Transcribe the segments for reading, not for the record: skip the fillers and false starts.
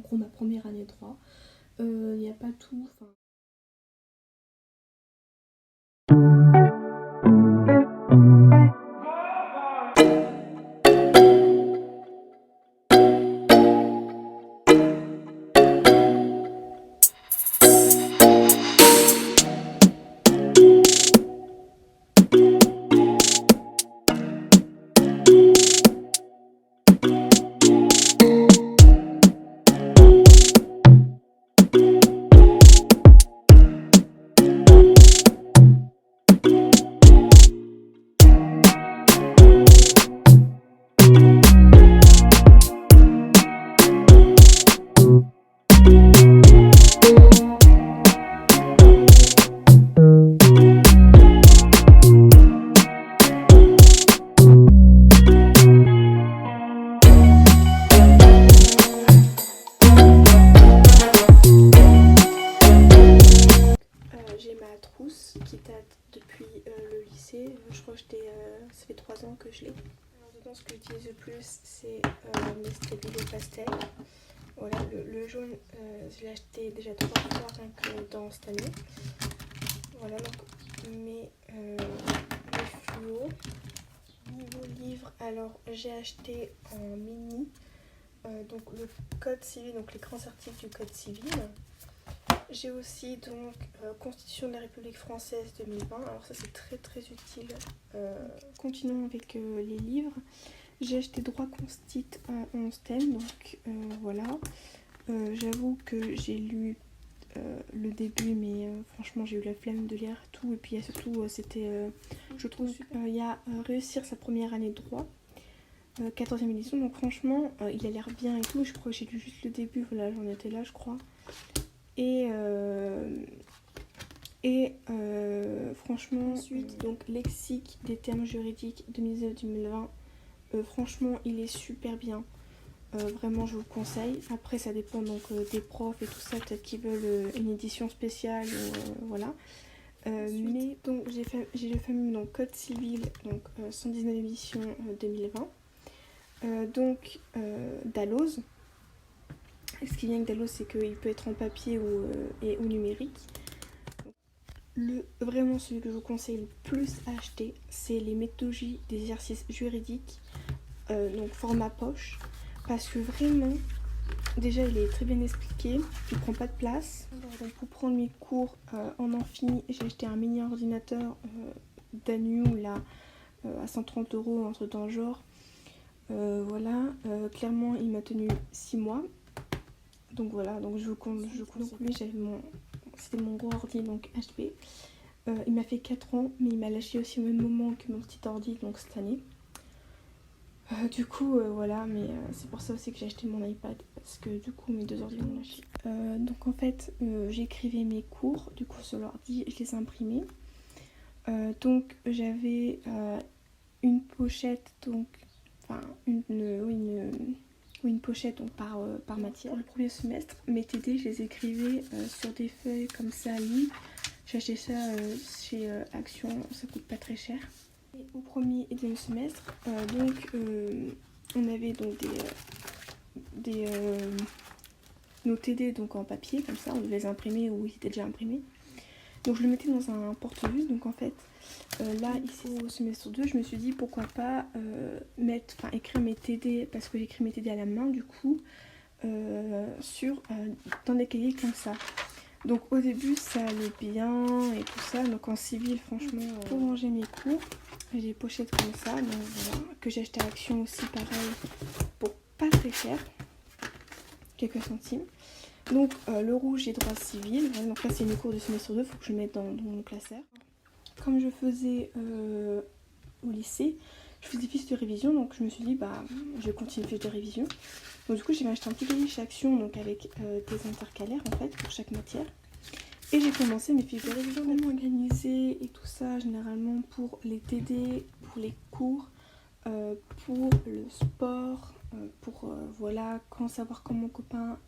en gros ma première année de droit. Il n'y a pas tout. J'ai ma trousse qui date depuis le lycée. Je crois que ça fait 3 ans que je l'ai. Dedans, ce que j'utilise le plus, c'est mes stabilo pastel. Voilà, le jaune, je l'ai acheté déjà 3 fois rien que dans cette année. Voilà, donc mes fluos. Niveau livre, alors j'ai acheté en mini donc le code civil, donc l'écran certif du code civil. J'ai aussi donc Constitution de la République française 2020, alors ça c'est très très utile. Continuons avec les livres. J'ai acheté droit constit en 11 thèmes, donc voilà. J'avoue que j'ai lu le début, mais franchement j'ai eu la flemme de lire tout. Et puis surtout c'était, je trouve, il y a Réussir sa première année de droit, 14e édition, donc franchement il a l'air bien et tout. Je crois que j'ai lu juste le début, voilà, j'en étais là je crois. Franchement, ensuite, donc lexique des termes juridiques 2019-2020, franchement il est super bien. Vraiment je vous le conseille. Après ça dépend donc des profs et tout ça, peut-être qu'ils veulent une édition spéciale voilà. Mais donc j'ai le fameux donc, code civil, donc 119 édition 2020. Dalloz. Ce qui vient avec Dalloz, c'est qu'il peut être en papier ou numérique. Vraiment celui que je vous conseille le plus à acheter, c'est les méthodologies des exercices juridiques, donc format poche, parce que vraiment, déjà il est très bien expliqué, il prend pas de place. Donc pour prendre mes cours en amphi, j'ai acheté un mini ordinateur Danu là à 130 € entre temps genre. Voilà, clairement il m'a tenu 6 mois. Donc voilà, donc je compte lui, c'était mon gros ordi, donc HP. Il m'a fait 4 ans, mais il m'a lâché aussi au même moment que mon petit ordi, donc cette année. Du coup, voilà, mais c'est pour ça aussi que j'ai acheté mon iPad, parce que du coup mes 2 ordi m'ont lâché. Donc en fait, j'écrivais mes cours, du coup sur l'ordi, je les imprimais. Donc j'avais une pochette, donc, enfin une pochette donc, par matière. Pour le premier semestre, mes TD, je les écrivais sur des feuilles comme ça, libres. J'ai acheté ça chez Action, ça coûte pas très cher. Et au premier et deuxième semestre, on avait donc nos TD donc en papier, comme ça, on devait les imprimer ou ils étaient déjà imprimés. Donc je le mettais dans un porte-vue, donc en fait, là, ici au semestre 2, je me suis dit pourquoi pas écrire mes TD, parce que j'écris mes TD à la main du coup, dans des cahiers comme ça. Donc au début ça allait bien et tout ça, donc en civil franchement, pour ranger mes cours, j'ai des pochettes comme ça, donc voilà, que j'ai acheté à Action aussi pareil, pour pas très cher, quelques centimes. Donc le rouge j'ai droit civil, voilà, donc là c'est mes cours de semestre 2, il faut que je le mette dans mon classeur. Comme je faisais au lycée, je faisais des fiches de révision, donc je me suis dit bah je vais continuer les fiches de révision. Donc du coup j'ai acheté un petit cahier chez Action, donc avec des intercalaires en fait pour chaque matière. Et j'ai commencé mes fiches de révision vraiment organisées et tout ça, généralement pour les TD, pour les cours, pour le sport, pour voilà, quand savoir quand mon copain...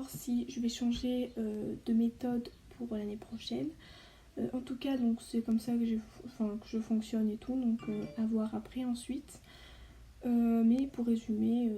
Si je vais changer de méthode pour l'année prochaine. En tout cas, donc c'est comme ça que je fonctionne et tout, donc à voir après ensuite. Mais pour résumer,